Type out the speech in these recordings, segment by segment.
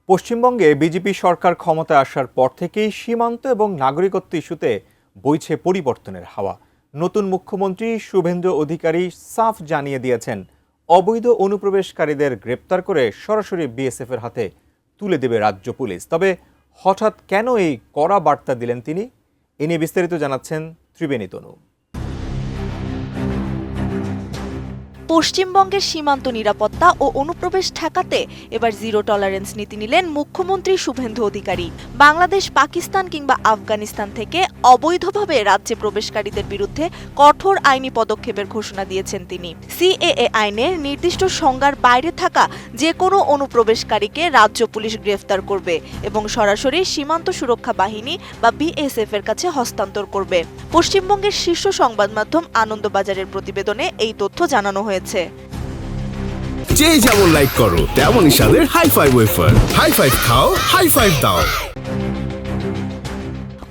পশ্চিমবঙ্গে বিজেপি সরকার ক্ষমতায় আসার পর থেকেই সীমান্ত এবং নাগরিকত্ব ইস্যুতে বইছে পরিবর্তনের হাওয়া। নতুন মুখ্যমন্ত্রী শুভেন্দু অধিকারী সাফ জানিয়ে দিয়েছেন, অবৈধ অনুপ্রবেশকারীদের গ্রেপ্তার করে সরাসরি বিএসএফ এর হাতে তুলে দেবে রাজ্য পুলিশ। তবে হঠাৎ কেন এই কড়া বার্তা দিলেন তিনি? এ নিয়ে বিস্তারিত জানাচ্ছেন ত্রিবেণী তনু। পশ্চিমবঙ্গের সীমান্ত নিরাপত্তা ও অনুপ্রবেশ ঠেকাতে এবার জিরো টলারেন্স নীতি নিলেন মুখ্যমন্ত্রী শুভেন্দু অধিকারী। বাংলাদেশ, পাকিস্তান কিংবা আফগানিস্তান থেকে অবৈধভাবে রাজ্যে প্রবেশকারীদের বিরুদ্ধে কঠোর আইনি পদক্ষেপের ঘোষণা দিয়েছেন তিনি। সিএএ আইনের নির্দিষ্ট সংজ্ঞার বাইরে থাকা যে কোনো অনুপ্রবেশকারীকে রাজ্য পুলিশ গ্রেফতার করবে এবং সরাসরি সীমান্ত সুরক্ষা বাহিনী বা বিএসএফ এর কাছে হস্তান্তর করবে। পশ্চিমবঙ্গের শীর্ষ সংবাদ মাধ্যম আনন্দবাজারের প্রতিবেদনে এই তথ্য জানানো হয়েছে। যে যেমন লাইক করো তেমনই স্বাদের high five wafer. High five খাও, হাই ফাইভ দাও।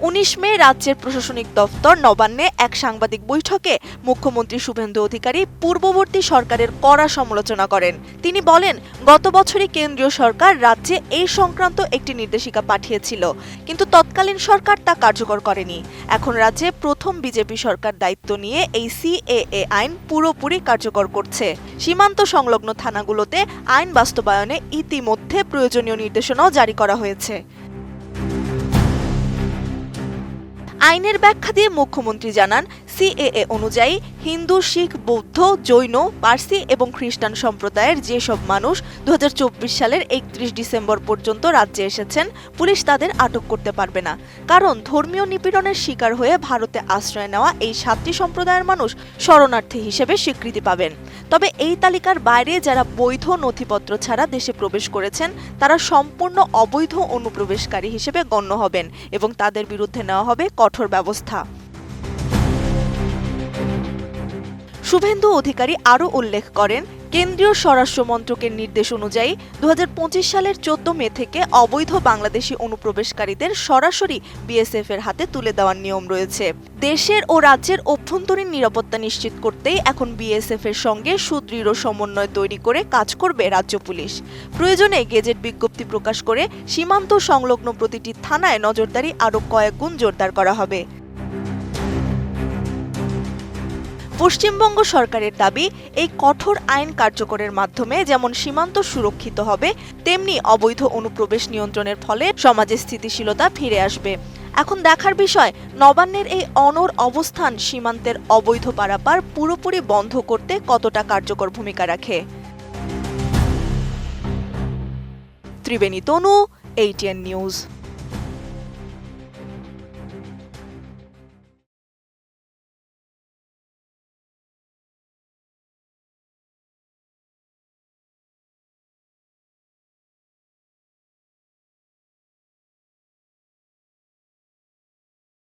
19 মে রাজ্যের প্রশাসনিক দফতর নবান্নে এক সাংবাদিক বৈঠকে মুখ্যমন্ত্রী শুভেন্দু অধিকারী পূর্ববর্তী সরকারের কড়া সমালোচনা করেন। তিনি বলেন, গত বছরই কেন্দ্রীয় সরকার রাজ্যে এই সংক্রান্ত একটি নির্দেশিকা পাঠিয়েছিল, কিন্তু তৎকালীন সরকার তা কার্যকর করেনি। এখন রাজ্যে প্রথম বিজেপি সরকার দায়িত্ব নিয়ে এই সিএএ আইন পুরোপুরি কার্যকর করছে। সীমান্ত সংলগ্ন থানাগুলোতে আইন বাস্তবায়নে ইতিমধ্যে প্রয়োজনীয় নির্দেশনাও জারি করা হয়েছে। আইনের ব্যাখ্যা দিয়ে মুখ্যমন্ত্রী জানান, সিএএ অনুযায়ী হিন্দু, শিখ, বৌদ্ধ, জৈন, পার্সি এবং খ্রিস্টান সম্প্রদায়ের যেসব মানুষ 2024 সালের 31 ডিসেম্বর পর্যন্ত রাজ্যে এসেছেন, পুলিশ তাদের আটক করতে পারবে না। কারণ ধর্মীয় নিপীড়নের শিকার হয়ে ভারতে আশ্রয় নেওয়া এই 7টি সম্প্রদায়ের মানুষ শরণার্থী হিসেবে স্বীকৃতি পাবেন। তবে এই তালিকার বাইরে যারা বৈধ নথিপত্র ছাড়া দেশে প্রবেশ করেছেন, তারা সম্পূর্ণ অবৈধ অনুপ্রবেশকারী হিসেবে গণ্য হবেন এবং তাদের বিরুদ্ধে নেওয়া হবে কঠোর ব্যবস্থা। শুভেন্দু অধিকারী আরও উল্লেখ করেন, কেন্দ্রীয় স্বরাষ্ট্র মন্ত্রকের নির্দেশ অনুযায়ী 2025 সালের 14 মে থেকে অবৈধ বাংলাদেশি অনুপ্রবেশকারীদের সরাসরি বিএসএফ এর হাতে তুলে দেওয়ার নিয়ম রয়েছে। দেশের ও রাজ্যের অভ্যন্তরীণ নিরাপত্তা নিশ্চিত করতেই এখন বিএসএফ এর সঙ্গে সুদৃঢ় সমন্বয় তৈরি করে কাজ করবে রাজ্য পুলিশ। প্রয়োজনে গেজেট বিজ্ঞপ্তি প্রকাশ করে সীমান্ত সংলগ্ন প্রতিটি থানায় নজরদারি আরও কয়েক গুণ জোরদার করা হবে। পশ্চিমবঙ্গ সরকারের দাবি, এই কঠোর আইন কার্যকরের মাধ্যমে যেমন সীমান্ত সুরক্ষিত হবে, তেমনি অবৈধ অনুপ্রবেশ নিয়ন্ত্রণের ফলে সমাজে স্থিতিশীলতা ফিরে আসবে। এখন দেখার বিষয়, নবান্নের এই অনড় অবস্থান সীমান্তের অবৈধ পারাপার পুরোপুরি বন্ধ করতে কতটা কার্যকর ভূমিকা রাখে। ত্রিবেণী তনু, ATN নিউজ।